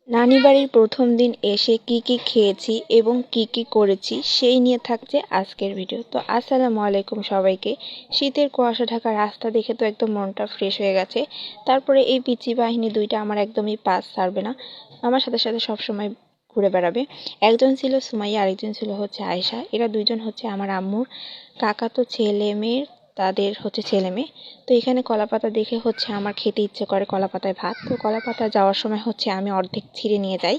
নানি বাড়ির প্রথম দিন এসে কি কি খেয়েছি এবং কি কি করেছি সেই নিয়ে থাকছে আজকের ভিডিও। তো আসসালামু আলাইকুম সবাইকে। শীতের কুয়াশা ঢাকা রাস্তা দেখে তো একদম মনটা ফ্রেশ হয়ে গেছে। তারপরে এই পিচ্চি বাহিনী দুইটা আমার একদমই পাস ছাড়বে না, আমার সাথে সাথে সবসময় ঘুরে বেড়াবে। একজন ছিল সুমাইয়া, আরেকজন ছিল হচ্ছে আয়েশা। এরা দুইজন হচ্ছে আমার আম্মুর কাকাতো ছেলে মেয়ের, তাদের হচ্ছে ছেলে মেয়ে। তো এখানে কলাপাতা দেখে হচ্ছে আমার খেতে ইচ্ছে করে কলাপাতায় ভাত। তো কলাপাতা যাওয়ার সময় হচ্ছে আমি অর্ধেক ছিঁড়ে নিয়ে যাই।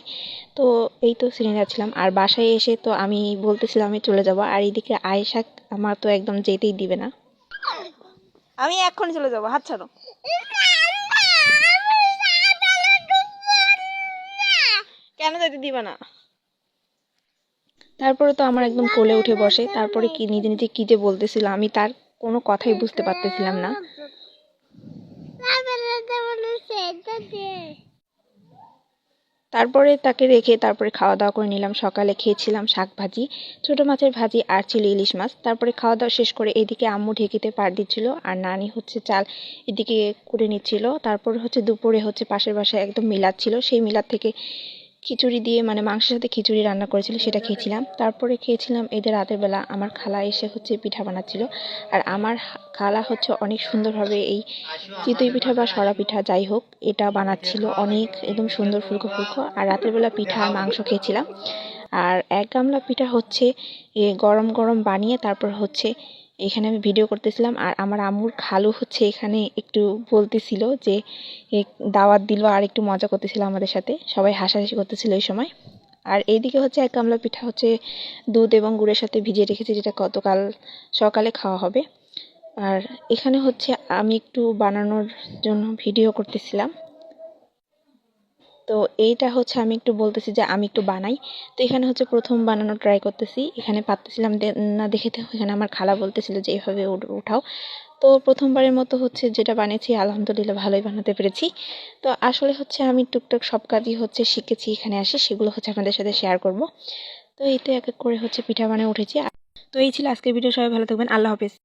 তো এই তো ছিঁড়ে যাচ্ছিলাম, আর বাসায় এসে তো আমি বলতেছিলাম আমি চলে যাব, আর এইদিকে আয়েশা আমার তো একদম যেতেই দিবে না। আমি এক্ষুনি চলে যাবো, হাত ছাড়ো। কেন যেতে দিবে না? তারপরে তো আমার একদম কোলে উঠে বসে। তারপরে কি নিজে নিজে কি যে বলতেছিল আমি তার কোনো কথাই বুঝতে পারতেছিলাম না। তারপরে তাকে রেখে তারপরে খাওয়া দাওয়া করে নিলাম। সকালে খেয়েছিলাম শাক ভাজি, ছোট মাছের ভাজি, আর ছিল ইলিশ মাছ। তারপরে খাওয়া দাওয়া শেষ করে এদিকে আম্মু ঢেকিতে পাড় দিচ্ছিল আর নানি হচ্ছে চাল এদিকে করে নিচ্ছিল। তারপরে হচ্ছে দুপুরে হচ্ছে পাশের বাসায় একদম মিলাদ ছিল, সেই মিলাদ থেকে খিচুড়ি দিয়ে মানে মাংসের সাথে খিচুড়ি রান্না করেছিল, সেটা খেয়েছিলাম। তারপরে খেয়েছিলাম এদের রাতের বেলা আমার খালা এসে হচ্ছে পিঠা বানাচ্ছিল। আর আমার খালা হচ্ছে অনেক সুন্দরভাবে এই চিতই পিঠা বা সরা পিঠা যাই হোক এটা বানাচ্ছিল, অনেক একদম সুন্দর ফুলকো ফুলকো। আর রাতের বেলা পিঠা আর মাংস খেয়েছিলাম। আর এক গামলা পিঠা হচ্ছে গরম গরম বানিয়ে তারপর হচ্ছে এখানে আমি ভিডিও করতেছিলাম। আর আমার আম্মুর খালু হচ্ছে এখানে একটু বলতেছিল যে দাওয়াত দিল আর একটু মজা করতেছিল আমাদের সাথে, সবাই হাসাহাসি করতেছিল এই সময়। আর এইদিকে হচ্ছে এক গামলা পিঠা হচ্ছে দুধ এবং গুড়ের সাথে ভিজিয়ে রেখেছি, যেটা গতকাল সকালে খাওয়া হবে। আর এখানে হচ্ছে আমি একটু বানানোর জন্য ভিডিও করতেছিলাম। তো এইটা হচ্ছে আমি একটু বলতেছি যে আমি একটু বানাই। তো এখানে হচ্ছে প্রথম বানানো ট্রাই করতেছি, এখানে পারতেছিলাম না দেখে। তো এখানে আমার খালা বলতেছিল যে এইভাবে উঠাও। তো প্রথমবারের মতো হচ্ছে যেটা বানিয়েছি আলহামদুলিল্লাহ ভালোই বানাতে পেরেছি। তো আসলে হচ্ছে আমি টুকটাক সব কাজই হচ্ছে শিখেছি এখানে আসি, সেগুলো হচ্ছে আপনাদের সাথে শেয়ার করব। তো এই তো এক এক করে হচ্ছে পিঠা বানিয়ে উঠেছি। তো এই ছিল আজকের ভিডিও, সবাই ভালো থাকবেন, আল্লাহ হাফেজ।